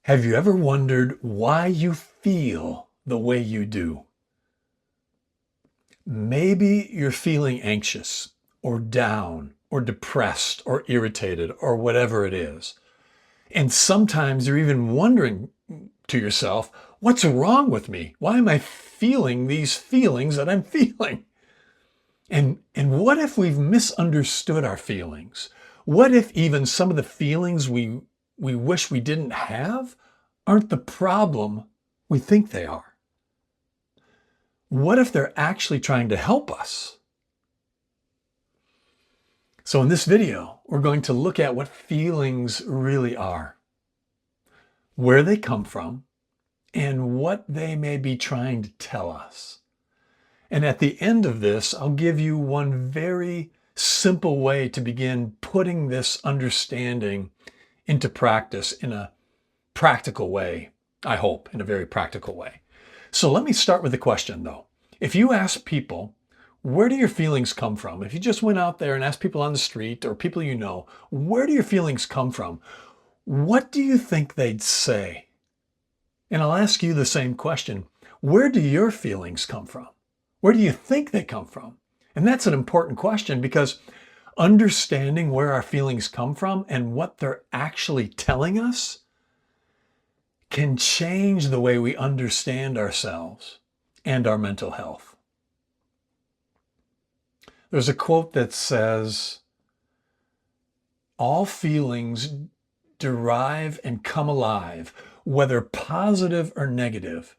Have you ever wondered why you feel the way you do? Maybe you're feeling anxious or down or depressed or irritated or whatever it is. And sometimes you're even wondering to yourself, what's wrong with me? Why am I feeling these feelings that I'm feeling? And what if we've misunderstood our feelings? What if even some of the feelings we wish we didn't have aren't the problem we think they are? What if they're actually trying to help us? So in this video, we're going to look at what feelings really are, where they come from, and what they may be trying to tell us. And at the end of this, I'll give you one very simple way to begin putting this understanding into practice in a practical way, I hope, in a very practical way. So let me start with the question, though. If you ask people, where do your feelings come from? If you just went out there and asked people on the street or people you know, where do your feelings come from? What do you think they'd say? And I'll ask you the same question. Where do your feelings come from? Where do you think they come from? And that's an important question because understanding where our feelings come from and what they're actually telling us can change the way we understand ourselves and our mental health. There's a quote that says, all feelings derive and come alive, whether positive or negative,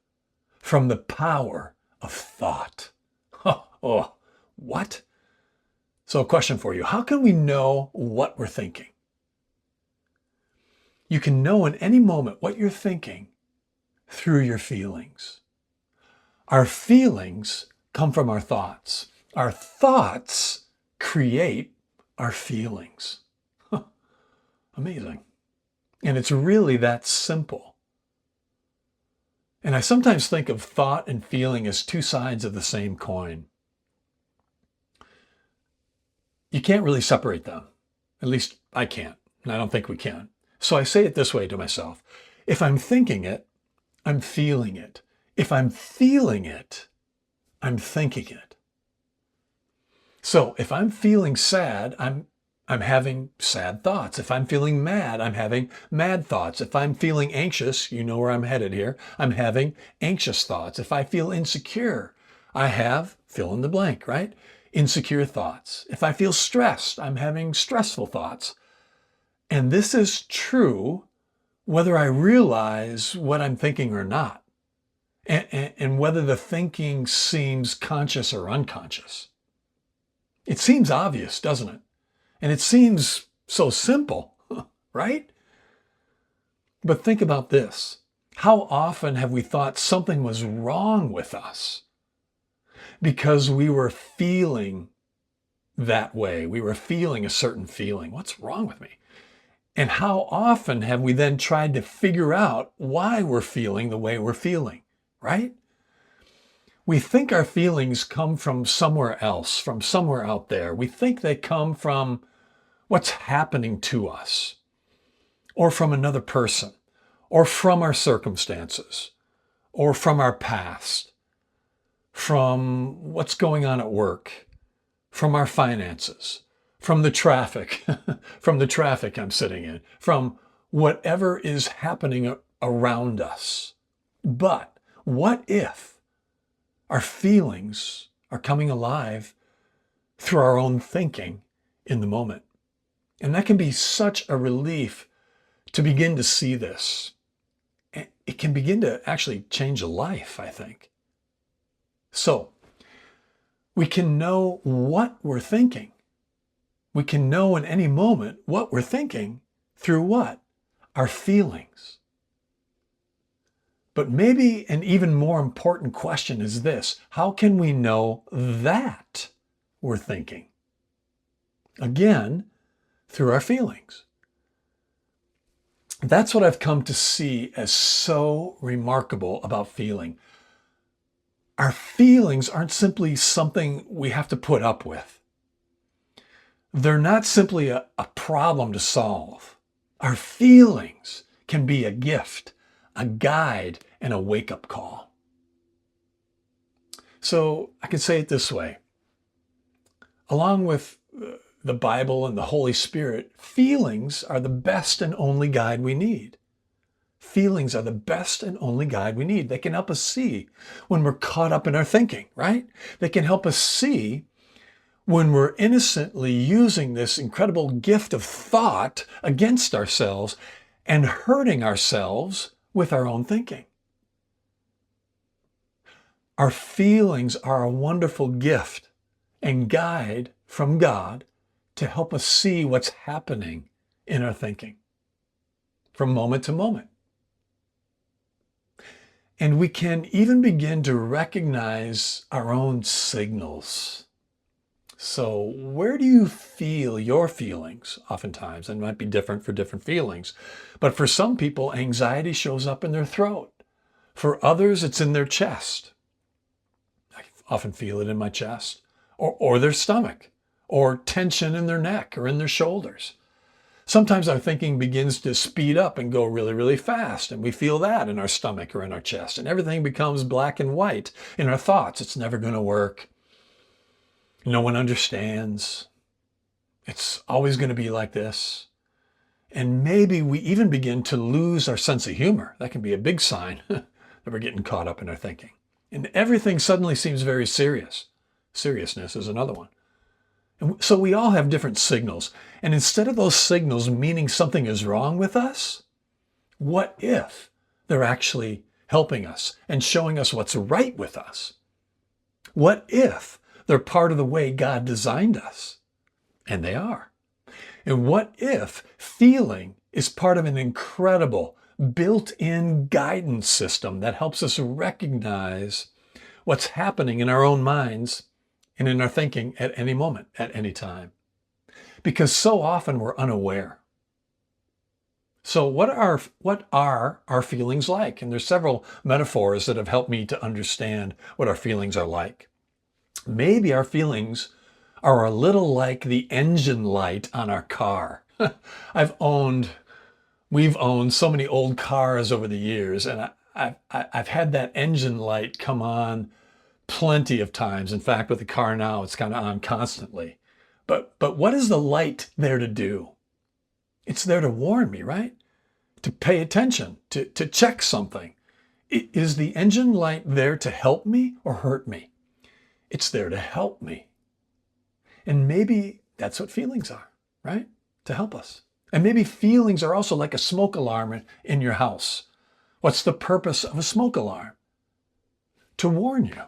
from the power of thought. Oh, what? So a question for you. How can we know what we're thinking? You can know in any moment what you're thinking through your feelings. Our feelings come from our thoughts. Our thoughts create our feelings. Amazing. And it's really that simple. And I sometimes think of thought and feeling as two sides of the same coin. You can't really separate them. At least I can't, and I don't think we can. So I say it this way to myself. If I'm thinking it, I'm feeling it. If I'm feeling it, I'm thinking it. So if I'm feeling sad, I'm having sad thoughts. If I'm feeling mad, I'm having mad thoughts. If I'm feeling anxious, you know where I'm headed here, I'm having anxious thoughts. If I feel insecure, I have fill in the blank, right? Insecure thoughts. If I feel stressed, I'm having stressful thoughts. And this is true whether I realize what I'm thinking or not, and whether the thinking seems conscious or unconscious. It seems obvious, doesn't it? And it seems so simple, right? But think about this. How often have we thought something was wrong with us because we were feeling that way? We were feeling a certain feeling. What's wrong with me? And how often have we then tried to figure out why we're feeling the way we're feeling, right? We think our feelings come from somewhere else, from somewhere out there. We think they come from what's happening to us, or from another person, or from our circumstances, or from our past, from what's going on at work, from our finances, from the traffic, from the traffic I'm sitting in, from whatever is happening around us. But what if our feelings are coming alive through our own thinking in the moment? And that can be such a relief to begin to see this. It can begin to actually change a life, I think. So we can know what we're thinking. We can know in any moment what we're thinking through what? Our feelings. But maybe an even more important question is this. How can we know that we're thinking? Again, through our feelings. That's what I've come to see as so remarkable about feeling. Our feelings aren't simply something we have to put up with. They're not simply a problem to solve. Our feelings can be a gift, a guide, and a wake-up call. So I can say it this way. Along with the Bible and the Holy Spirit, feelings are the best and only guide we need. Feelings are the best and only guide we need. They can help us see when we're caught up in our thinking, right? They can help us see when we're innocently using this incredible gift of thought against ourselves and hurting ourselves with our own thinking. Our feelings are a wonderful gift and guide from God to help us see what's happening in our thinking from moment to moment. And we can even begin to recognize our own signals. So where do you feel your feelings? Oftentimes, and it might be different for different feelings. But for some people, anxiety shows up in their throat. For others, it's in their chest. I often feel it in my chest, or their stomach, or tension in their neck or in their shoulders. Sometimes our thinking begins to speed up and go really, really fast, and we feel that in our stomach or in our chest, and everything becomes black and white in our thoughts. It's never going to work. No one understands. It's always going to be like this. And maybe we even begin to lose our sense of humor. That can be a big sign that we're getting caught up in our thinking. And everything suddenly seems very serious. Seriousness is another one. And so we all have different signals. And instead of those signals meaning something is wrong with us, what if they're actually helping us and showing us what's right with us? What if they're part of the way God designed us? And they are. And what if feeling is part of an incredible built-in guidance system that helps us recognize what's happening in our own minds and in our thinking at any moment, at any time? Because so often we're unaware. So what are our feelings like? And there's several metaphors that have helped me to understand what our feelings are like. Maybe our feelings are a little like the engine light on our car. We've owned so many old cars over the years, and I've had that engine light come on plenty of times. In fact, with the car now, it's kind of on constantly. But what is the light there to do? It's there to warn me, right? To pay attention, to check something. Is the engine light there to help me or hurt me? It's there to help me. And maybe that's what feelings are, right? To help us. And maybe feelings are also like a smoke alarm in your house. What's the purpose of a smoke alarm? To warn you.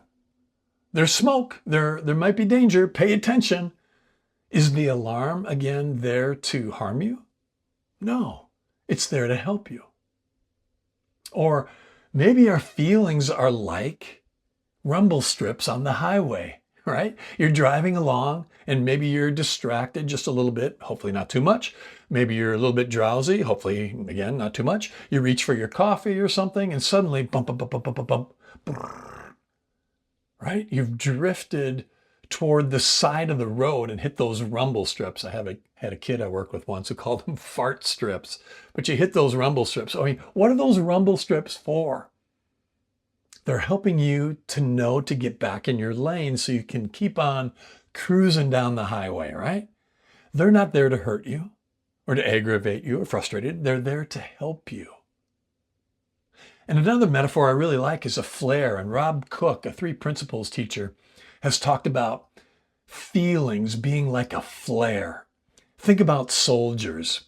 There's smoke. There might be danger. Pay attention. Is the alarm, again, there to harm you? No. It's there to help you. Or maybe our feelings are like rumble strips on the highway, right? You're driving along and maybe you're distracted just a little bit, hopefully not too much. Maybe you're a little bit drowsy, hopefully, again, not too much. You reach for your coffee or something and suddenly bump, bump, bump, bump, bump, bump, brrr, right? You've drifted toward the side of the road and hit those rumble strips. I had a kid I worked with once who called them fart strips, but you hit those rumble strips. I mean, what are those rumble strips for? They're helping you to know to get back in your lane so you can keep on cruising down the highway, right? They're not there to hurt you or to aggravate you or frustrate you. They're there to help you. And another metaphor I really like is a flare. And Rob Cook, a 3 Principles teacher, has talked about feelings being like a flare. Think about soldiers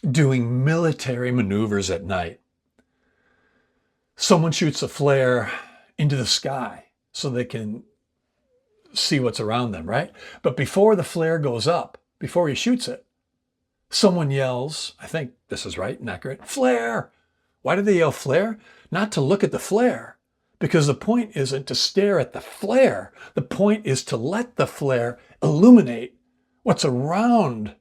doing military maneuvers at night. Someone shoots a flare into the sky so they can see what's around them, right? But before the flare goes up, before he shoots it, someone yells, I think this is right and accurate, flare. Why do they yell flare? Not to look at the flare, because the point isn't to stare at the flare. The point is to let the flare illuminate what's around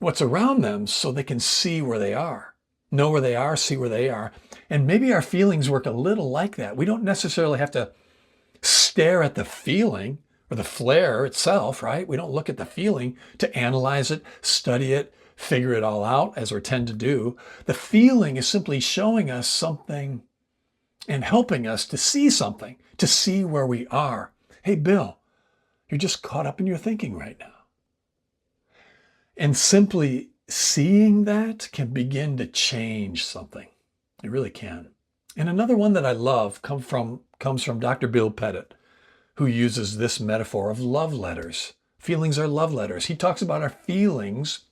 them so they can see where they are. Know where they are, see where they are. And maybe our feelings work a little like that. We don't necessarily have to stare at the feeling or the flare itself, right? We don't look at the feeling to analyze it, study it, figure it all out, as we tend to do. The feeling is simply showing us something and helping us to see something, to see where we are. Hey, Bill, you're just caught up in your thinking right now. And simply seeing that can begin to change something. It really can. And another one that I love comes from Dr. Bill Pettit, who uses this metaphor of love letters. Feelings are love letters. He talks about our feelings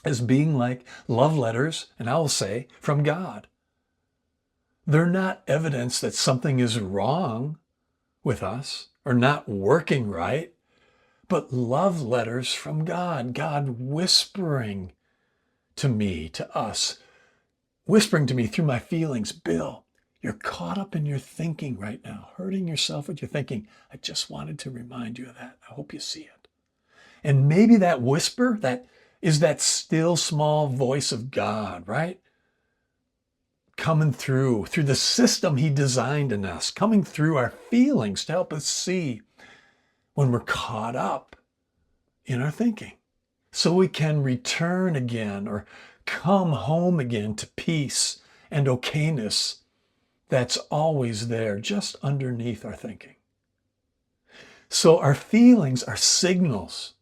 as being like love letters, and I will say, from God. They're not evidence that something is wrong with us or not working right, but love letters from God. God whispering to me, to us, whispering to me through my feelings, Bill, you're caught up in your thinking right now, hurting yourself with your thinking. I just wanted to remind you of that. I hope you see it. And maybe that whisper, that is that still small voice of God, right? Coming through the system he designed in us, coming through our feelings to help us see when we're caught up in our thinking, so we can return again or come home again to peace and okayness that's always there just underneath our thinking. So our feelings are signals.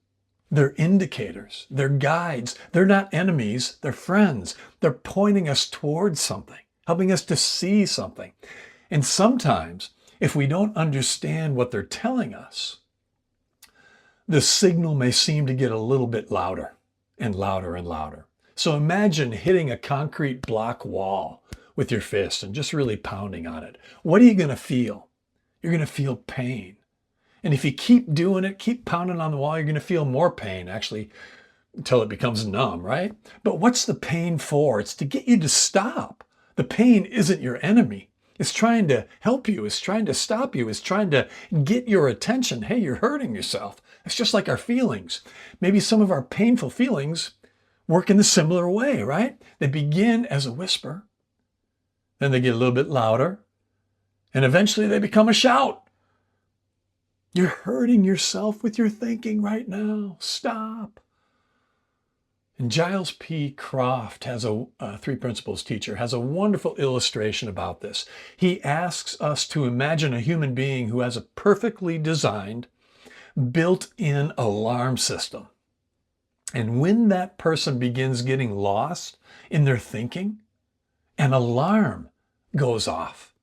They're indicators. They're guides. They're not enemies. They're friends. They're pointing us towards something, helping us to see something. And sometimes, if we don't understand what they're telling us, the signal may seem to get a little bit louder and louder and louder. So imagine hitting a concrete block wall with your fist and just really pounding on it. What are you going to feel? You're going to feel pain. And if you keep doing it, keep pounding on the wall, you're going to feel more pain, actually, until it becomes numb, right? But what's the pain for? It's to get you to stop. The pain isn't your enemy. It's trying to help you. It's trying to stop you. It's trying to get your attention. Hey, you're hurting yourself. It's just like our feelings. Maybe some of our painful feelings work in a similar way, right? They begin as a whisper, then they get a little bit louder, and eventually they become a shout. You're hurting yourself with your thinking right now. Stop. And Giles P. Croft, has a Three Principles teacher, has a wonderful illustration about this. He asks us to imagine a human being who has a perfectly designed, built-in alarm system. And when that person begins getting lost in their thinking, an alarm goes off.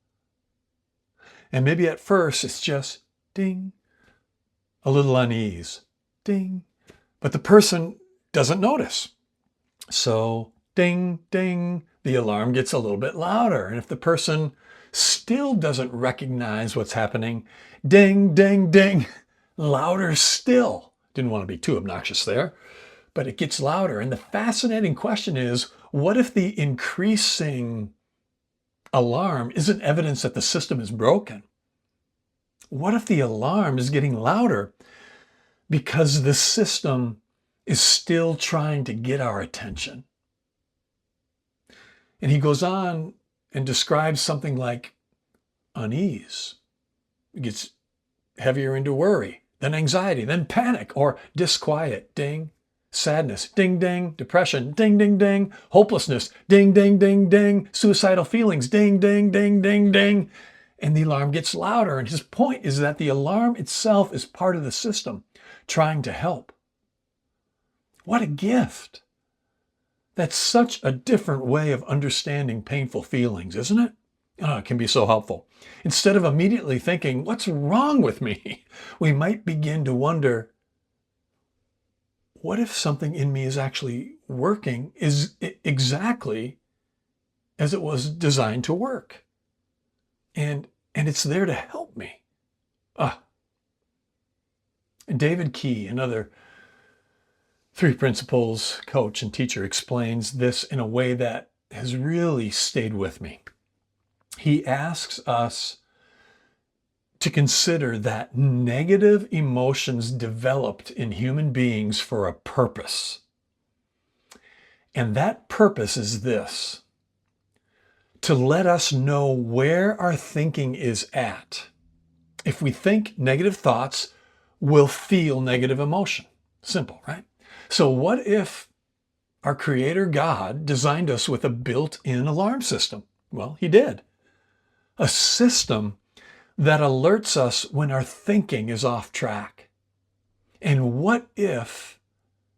And maybe at first it's just ding, a little unease, ding, but the person doesn't notice. So ding, ding, the alarm gets a little bit louder. And if the person still doesn't recognize what's happening, ding, ding, ding, louder still. Didn't want to be too obnoxious there, but it gets louder. And the fascinating question is, what if the increasing alarm isn't evidence that the system is broken? What if the alarm is getting louder because the system is still trying to get our attention? And he goes on and describes something like unease. It gets heavier into worry, then anxiety, then panic or disquiet, ding, sadness, ding, ding, depression, ding, ding, ding, hopelessness, ding, ding, ding, ding, suicidal feelings, ding, ding, ding, ding, ding. And the alarm gets louder. And his point is that the alarm itself is part of the system trying to help. What a gift. That's such a different way of understanding painful feelings, isn't it? Oh, it can be so helpful. Instead of immediately thinking, what's wrong with me? We might begin to wonder, what if something in me is actually working exactly as it was designed to work? And it's there to help me. David Key, another Three Principles coach and teacher, explains this in a way that has really stayed with me. He asks us to consider that negative emotions developed in human beings for a purpose. And that purpose is this: to let us know where our thinking is at. If we think negative thoughts, we'll feel negative emotion. Simple, right? So what if our Creator God designed us with a built-in alarm system. Well, he did. A system that alerts us when our thinking is off track. And what if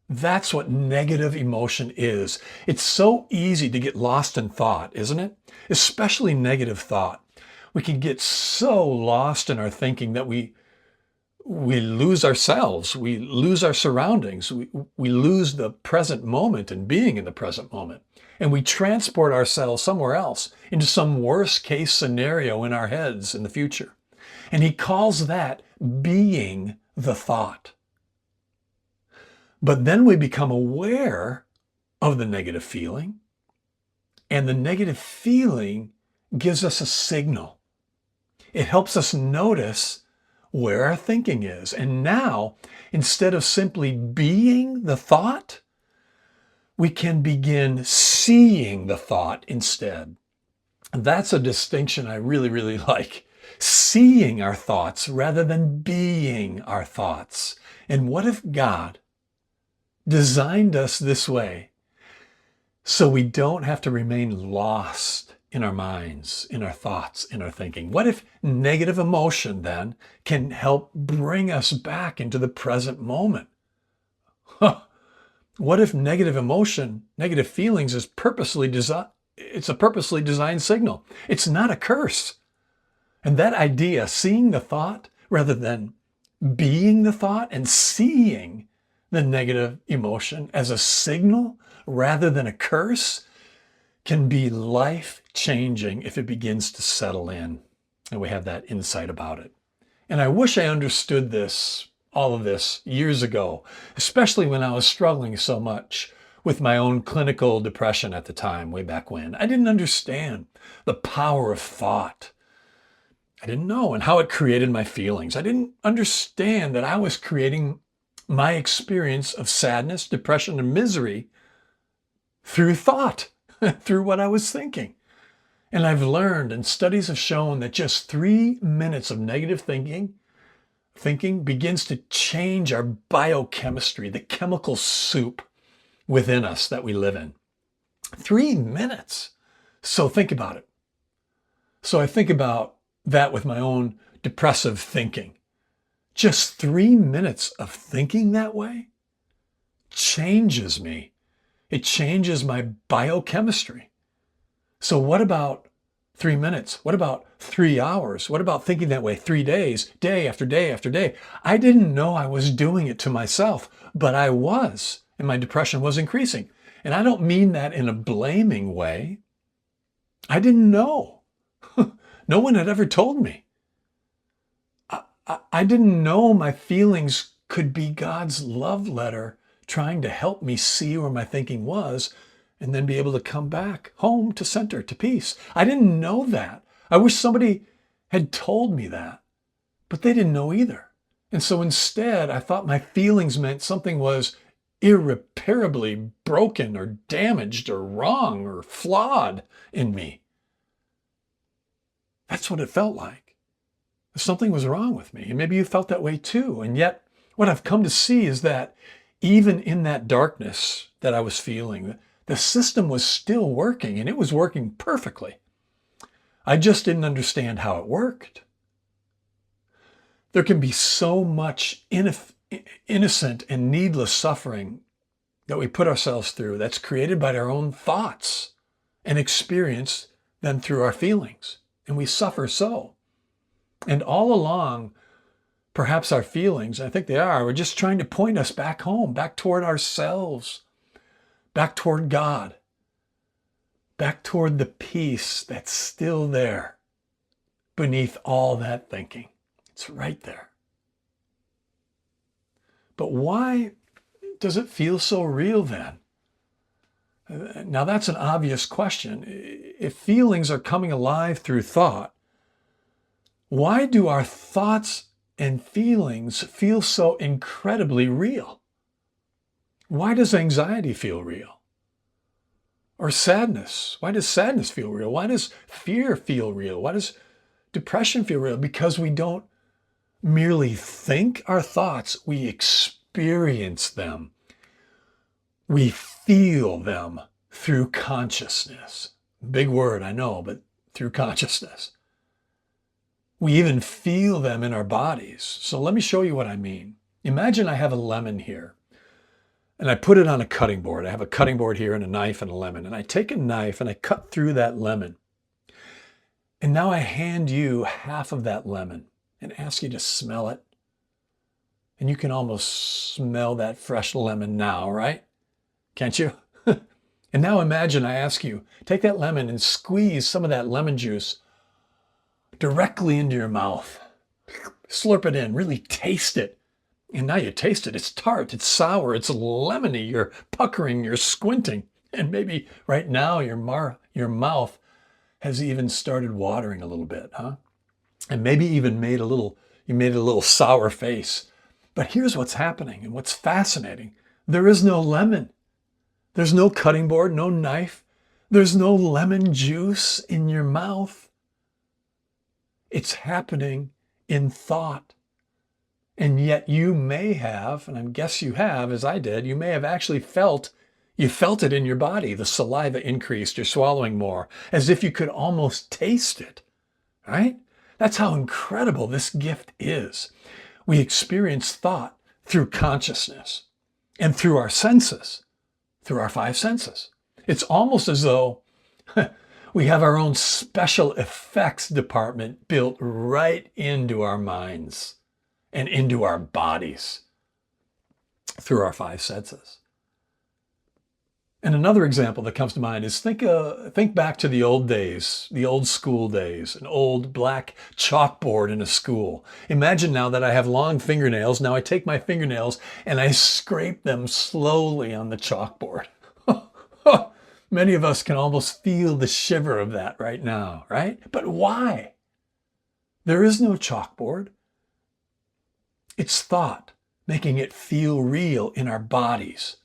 that's what negative emotion is? It's so easy to get lost in thought, isn't it? Especially negative thought. We can get so lost in our thinking that we lose ourselves, we lose our surroundings, we lose the present moment and being in the present moment. And we transport ourselves somewhere else into some worst case scenario in our heads in the future. And he calls that being the thought. But then we become aware of the negative feeling, and the negative feeling gives us a signal. It helps us notice where our thinking is. And now, instead of simply being the thought, we can begin seeing the thought instead. That's a distinction I really, really like. Seeing our thoughts rather than being our thoughts. And what if God designed us this way so we don't have to remain lost in our minds, in our thoughts, in our thinking? What if negative emotion then can help bring us back into the present moment? What if negative emotion, negative feelings is purposely designed? It's a purposely designed signal. It's not a curse. And that idea, seeing the thought rather than being the thought, and seeing the negative emotion as a signal rather than a curse, can be life-changing if it begins to settle in and we have that insight about it. And I wish I understood all of this years ago, especially when I was struggling so much with my own clinical depression at the time, way back when. I didn't understand the power of thought. I didn't know and how it created my feelings. I didn't understand that I was creating my experience of sadness, depression, and misery through thought, through what I was thinking. And I've learned, and studies have shown, that just 3 minutes of negative thinking begins to change our biochemistry, the chemical soup within us that we live in. 3 minutes. So think about it. So I think about that with my own depressive thinking. Just 3 minutes of thinking that way changes me. It changes my biochemistry. So what about 3 minutes? What about 3 hours? What about thinking that way 3 days, day after day after day? I didn't know I was doing it to myself, but I was, and my depression was increasing. And I don't mean that in a blaming way. I didn't know. No one had ever told me. I didn't know my feelings could be God's love letter trying to help me see where my thinking was and then be able to come back home to center, to peace. I didn't know that. I wish somebody had told me that, but they didn't know either. And so instead, I thought my feelings meant something was irreparably broken or damaged or wrong or flawed in me. That's what it felt like. Something was wrong with me. And maybe you felt that way too. And yet, what I've come to see is that even in that darkness that I was feeling, the system was still working, and it was working perfectly. I just didn't understand how it worked. There can be so much innocent and needless suffering that we put ourselves through that's created by our own thoughts and experienced then through our feelings. And we suffer so. And all along, perhaps our feelings, I think they are just trying to point us back home, back toward ourselves, back toward God, back toward the peace that's still there beneath all that thinking. It's right there. But why does it feel so real then? Now that's an obvious question. If feelings are coming alive through thought, why do our thoughts and feelings feel so incredibly real? Why does anxiety feel real? Or sadness? Why does sadness feel real? Why does fear feel real? Why does depression feel real? Because we don't merely think our thoughts, we experience them. We feel them through consciousness. Big word, I know, but through consciousness. We even feel them in our bodies. So let me show you what I mean. Imagine I have a lemon here and I put it on a cutting board. I have a cutting board here and a knife and a lemon. And I take a knife and I cut through that lemon. And now I hand you half of that lemon and ask you to smell it. And you can almost smell that fresh lemon now, right? Can't you? And now imagine I ask you, take that lemon and squeeze some of that lemon juice directly into your mouth. Slurp it in, really taste it. And now you taste it. It's tart, it's sour, it's lemony. You're puckering, you're squinting. And maybe right now your mouth has even started watering a little bit, huh? And maybe even you made a little sour face. But here's what's happening and what's fascinating. There is no lemon. There's no cutting board, no knife. There's no lemon juice in your mouth. It's happening in thought. And yet you may have, and I guess you have, as I did, you may have actually felt it in your body. The saliva increased, you're swallowing more, as if you could almost taste it, right? That's how incredible this gift is. We experience thought through consciousness and through our senses, through our 5 senses. It's almost as though we have our own special effects department built right into our minds and into our bodies through our 5 senses. And another example that comes to mind is think back to the old days, the old school days, an old black chalkboard in a school. Imagine now that I have long fingernails. Now I take my fingernails and I scrape them slowly on the chalkboard. Many of us can almost feel the shiver of that right now, right? But why? There is no chalkboard. It's thought, making it feel real in our bodies.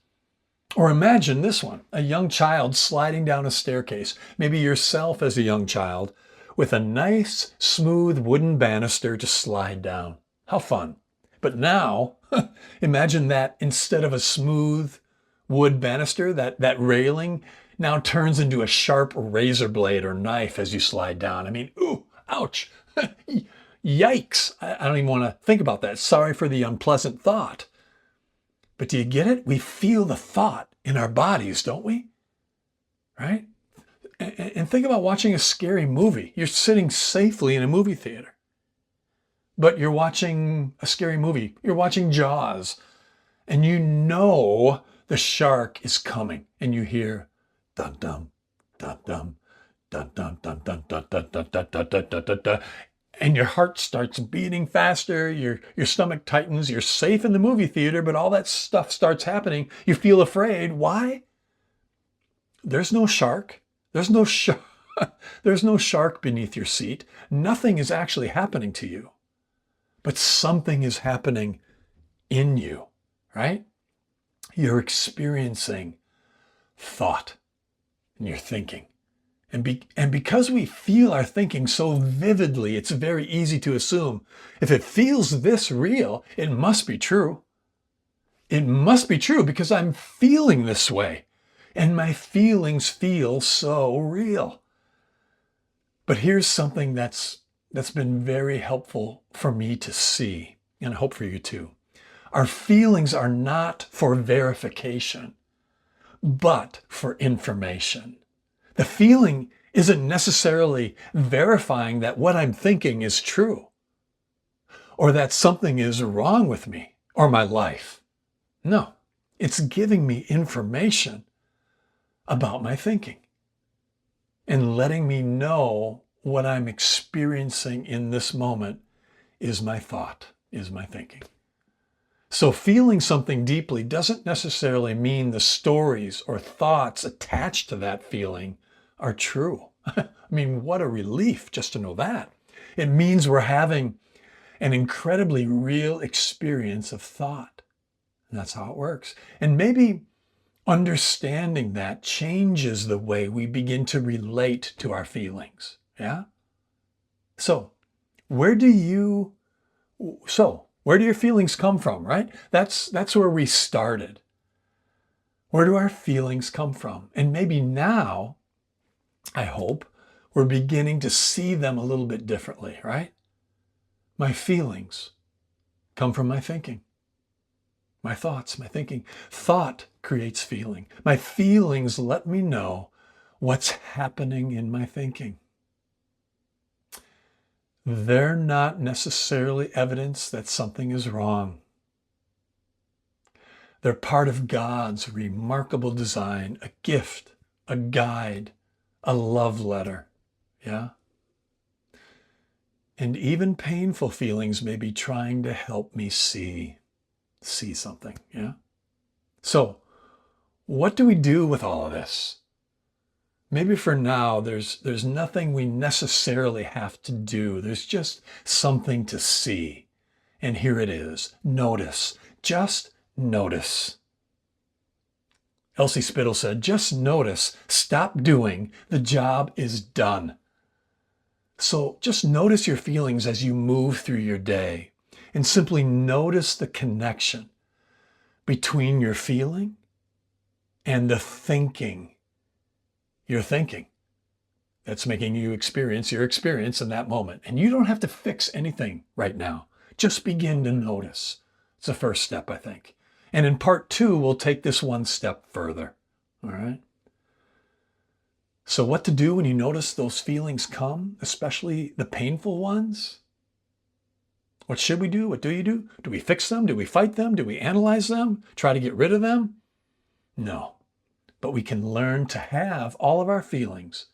Or imagine this one, a young child sliding down a staircase, maybe yourself as a young child, with a nice, smooth wooden banister to slide down. How fun. But now, imagine that instead of a smooth wood banister, that railing now turns into a sharp razor blade or knife as you slide down. I mean, ooh, ouch, yikes. I don't even want to think about that. Sorry for the unpleasant thought. But do you get it? We feel the thought in our bodies, don't we? Right? And think about watching a scary movie. You're sitting safely in a movie theater, but you're watching a scary movie. You're watching Jaws, and you know the shark is coming, and you hear dun dum dun dum dun dun dun dun dun dun dun dun dun dun dun dun dun. And your heart starts beating faster, your stomach tightens, you're safe in the movie theater, but all that stuff starts happening. You feel afraid. Why? There's no shark. There's no shark beneath your seat. Nothing is actually happening to you, but something is happening in you, right? You're experiencing thought and you're thinking. And because we feel our thinking so vividly, it's very easy to assume if it feels this real, it must be true. It must be true because I'm feeling this way and my feelings feel so real. But here's something that's been very helpful for me to see, and I hope for you too. Our feelings are not for verification, but for information. The feeling isn't necessarily verifying that what I'm thinking is true or that something is wrong with me or my life. No, it's giving me information about my thinking and letting me know what I'm experiencing in this moment is my thought, is my thinking. So feeling something deeply doesn't necessarily mean the stories or thoughts attached to that feeling are true. I mean, what a relief just to know that. It means we're having an incredibly real experience of thought. And that's how it works. And maybe understanding that changes the way we begin to relate to our feelings. Yeah? So where do your feelings come from, right? That's where we started. Where do our feelings come from? And maybe now, I hope, we're beginning to see them a little bit differently, right? My feelings come from my thinking. My thoughts, my thinking. Thought creates feeling. My feelings let me know what's happening in my thinking. They're not necessarily evidence that something is wrong. They're part of God's remarkable design, a gift, a guide, a love letter. Yeah? And even painful feelings may be trying to help me see something. Yeah? So, what do we do with all of this? Maybe for now, there's nothing we necessarily have to do. There's just something to see. And here it is. Notice. Just notice. Elsie Spittle said, just notice. Stop doing. The job is done. So just notice your feelings as you move through your day and simply notice the connection between your feeling and the thinking you're thinking. That's making you experience your experience in that moment. And you don't have to fix anything right now. Just begin to notice. It's the first step, I think. And in part 2, we'll take this one step further. All right? So what to do when you notice those feelings come, especially the painful ones? What should we do? What do you do? Do we fix them? Do we fight them? Do we analyze them? Try to get rid of them? No. But we can learn to have all of our feelings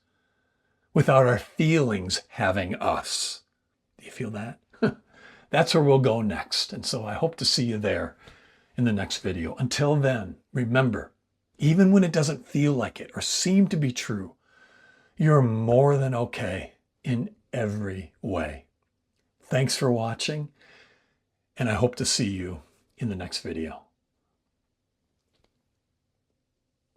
without our feelings having us. Do you feel that? That's where we'll go next. And so I hope to see you there in the next video. Until then, remember, even when it doesn't feel like it or seem to be true, you're more than okay in every way. Thanks for watching, and I hope to see you in the next video.